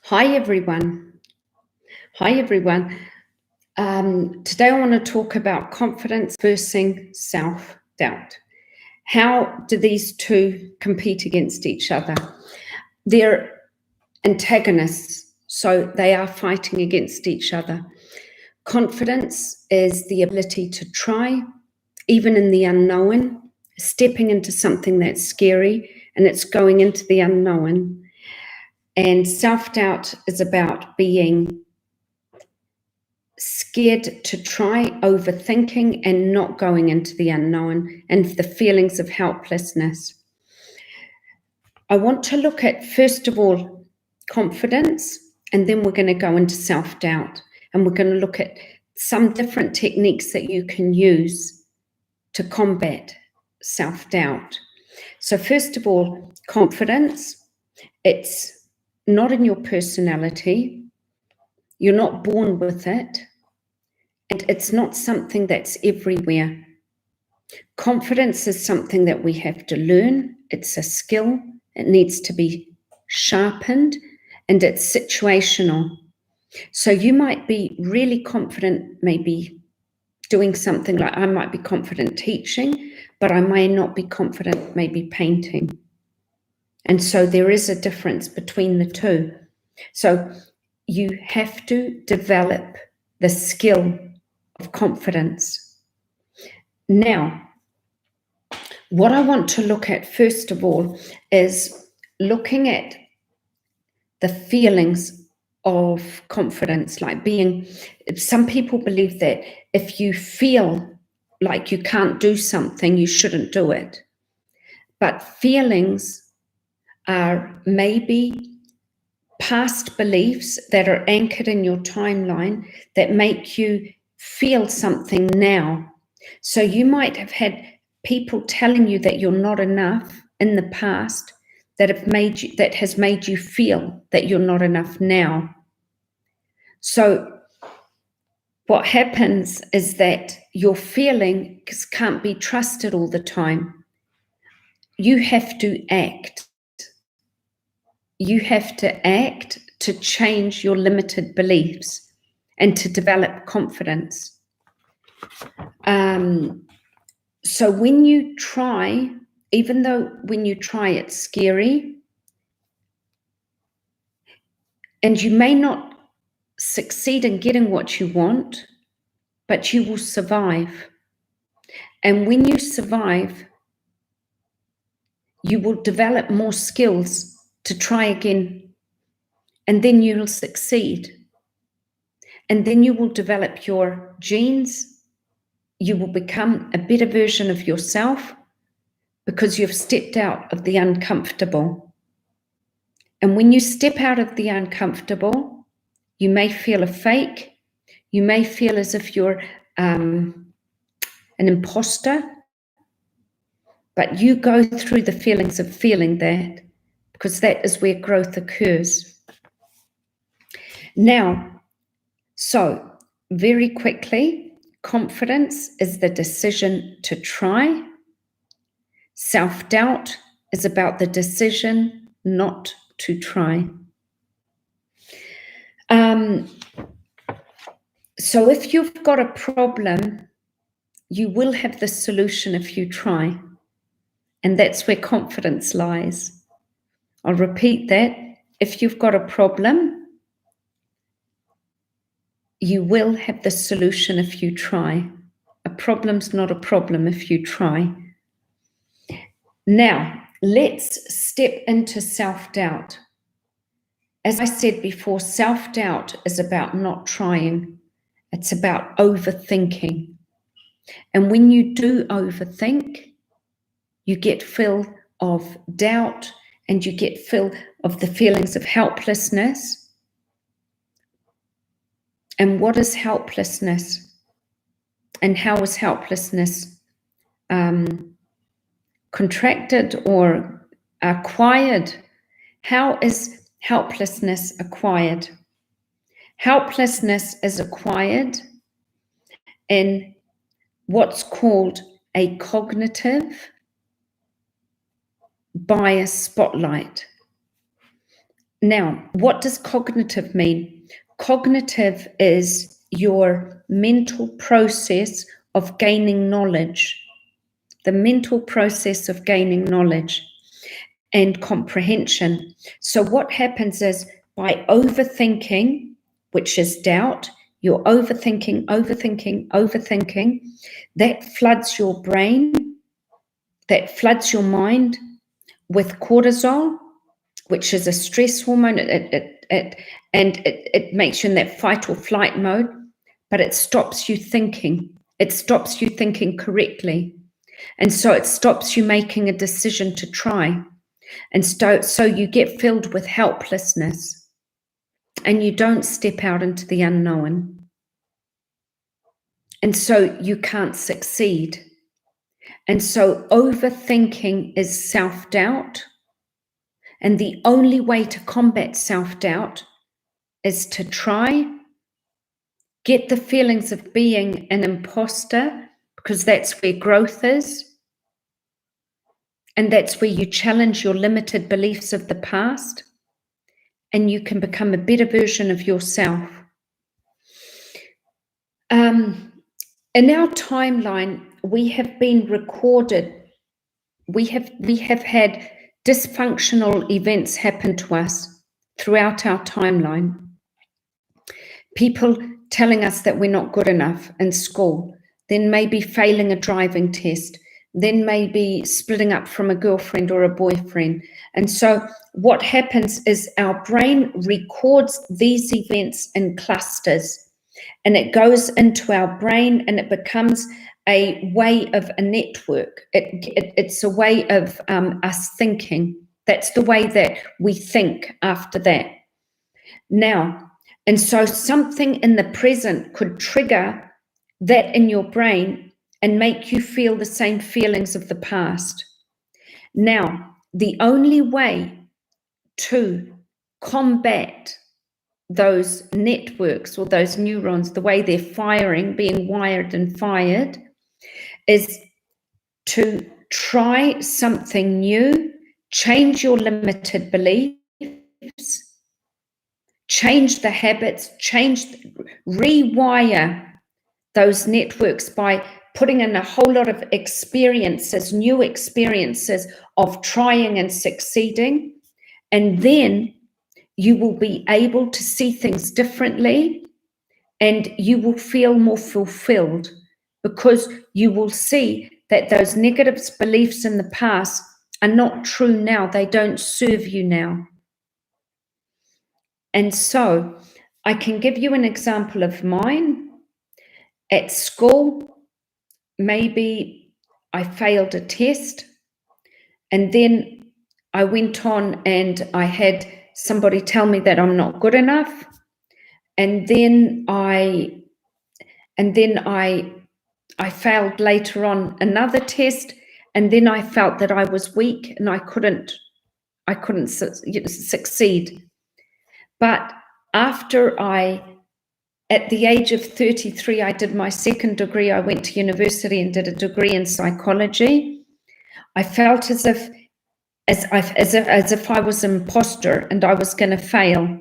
Hi everyone. Hi everyone. Today I want to talk about confidence versus self-doubt. How do these two compete against each other? They're antagonists, so they are fighting against each other. Confidence is the ability to try, even in the unknown, stepping into something that's scary, and it's going into the unknown. And self-doubt is about being scared to try, overthinking, and not going into the unknown, and the feelings of helplessness. I want to look at, first of all, confidence, and then we're going to go into self-doubt, and we're going to look at some different techniques that you can use to combat self-doubt. So first of all, confidence, it's not in your personality. You're not born with it. And it's not something that's everywhere. Confidence is something that we have to learn. It's a skill. It needs to be sharpened, and it's situational. So you might be really confident, maybe doing something like I might be confident teaching, but I may not be confident maybe painting. And so there is a difference between the two. So you have to develop the skill of confidence. Now, what I want to look at first of all is looking at the feelings of confidence, like some people believe that if you feel like you can't do something, you shouldn't do it. But feelings are maybe past beliefs that are anchored in your timeline that make you feel something now. So you might have had people telling you that you're not enough in the past that has made you feel that you're not enough now. So what happens is that your feelings can't be trusted all the time. You have to act. You have to act to change your limited beliefs and to develop confidence. So when you try, even though when you try it's scary, and you may not succeed in getting what you want, but you will survive. And when you survive, you will develop more skills to try again, and then you'll succeed. And then you will develop your genes. You will become a better version of yourself because you've stepped out of the uncomfortable. And when you step out of the uncomfortable, you may feel a fake. You may feel as if you're an imposter, but you go through the feelings of feeling that, because that is where growth occurs. Now, so very quickly, confidence is the decision to try. Self-doubt is about the decision not to try. So if you've got a problem, you will have the solution if you try. And that's where confidence lies. I'll repeat that. If you've got a problem, you will have the solution if you try. A problem's not a problem if you try. Now, let's step into self-doubt. As I said before, self-doubt is about not trying. It's about overthinking. And when you do overthink, you get filled of doubt and you get filled of the feelings of helplessness. And what is helplessness? And how is helplessness contracted or acquired? How is helplessness acquired? Helplessness is acquired in what's called a cognitive bias spotlight. Now, what does cognitive mean? Cognitive is your mental process of gaining knowledge, the mental process of gaining knowledge and comprehension. So what happens is, by overthinking, which is doubt, you're overthinking, that floods your brain, that floods your mind with cortisol, which is a stress hormone. It makes you in that fight or flight mode, but it stops you thinking. It stops you thinking correctly. And so it stops you making a decision to try. And so you get filled with helplessness and you don't step out into the unknown. And so you can't succeed. And so overthinking is self-doubt. And the only way to combat self-doubt is to try, get the feelings of being an imposter, because that's where growth is. And that's where you challenge your limited beliefs of the past and you can become a better version of yourself. In our timeline, we have been recorded. We have had dysfunctional events happen to us throughout our timeline. People telling us that we're not good enough in school, then maybe failing a driving test, then maybe splitting up from a girlfriend or a boyfriend. And so what happens is our brain records these events in clusters, and it goes into our brain and it becomes a way of a network. It's a way of us thinking. That's the way that we think after that. Now, and so something in the present could trigger that in your brain and make you feel the same feelings of the past. Now, the only way to combat those networks or those neurons, the way they're firing, being wired and fired, is to try something new, change your limited beliefs, change the habits, rewire those networks by putting in a whole lot of experiences, new experiences of trying and succeeding. And then you will be able to see things differently and you will feel more fulfilled because you will see that those negative beliefs in the past are not true now. They don't serve you now. And so I can give you an example of mine. At school, maybe I failed a test, and then I went on and I had somebody tell me that I'm not good enough. And then I failed later on another test, and then I felt that I was weak and I couldn't succeed. But after at the age of 33, I did my second degree. I went to university and did a degree in psychology. I felt as if I was an imposter and I was going to fail.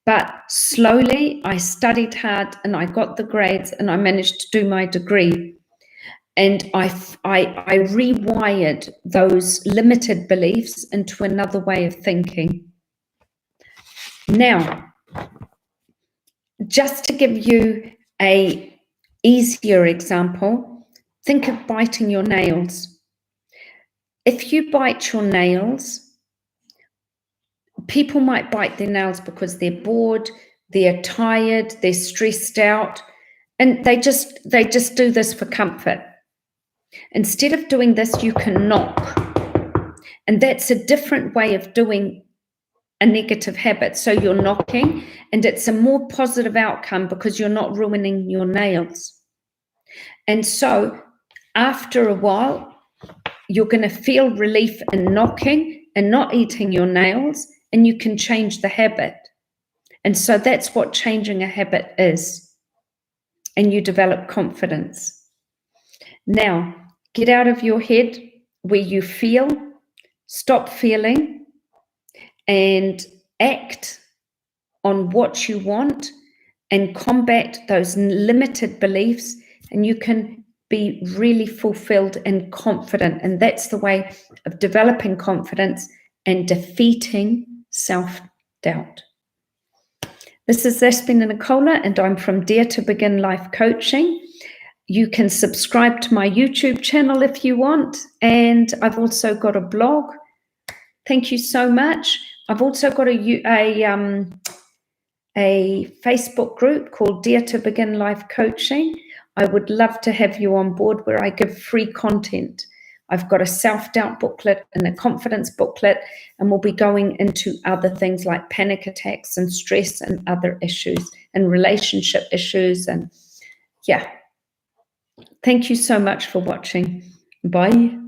But slowly I studied hard and I got the grades and I managed to do my degree. And I rewired those limited beliefs into another way of thinking. Now, just to give you an easier example, think of biting your nails. If you bite your nails, people might bite their nails because they're bored, they're tired, they're stressed out, and they just do this for comfort. Instead of doing this, you can knock. And that's a different way of doing a negative habit. So you're knocking, and it's a more positive outcome because you're not ruining your nails. And so after a while, you're going to feel relief in knocking and not eating your nails, and you can change the habit. And so that's what changing a habit is. And you develop confidence. Now, get out of your head where you feel, stop feeling, and act on what you want and combat those limited beliefs, and you can be really fulfilled and confident. And that's the way of developing confidence and defeating self-doubt. This is Zaspina Nicola, and I'm from Dare to Begin Life Coaching. You can subscribe to my YouTube channel if you want, and I've also got a blog. Thank you so much. I've also got a Facebook group called Dare to Begin Life Coaching. I would love to have you on board, where I give free content. I've got a self-doubt booklet and a confidence booklet, and we'll be going into other things like panic attacks and stress and other issues and relationship issues. And yeah, thank you so much for watching. Bye.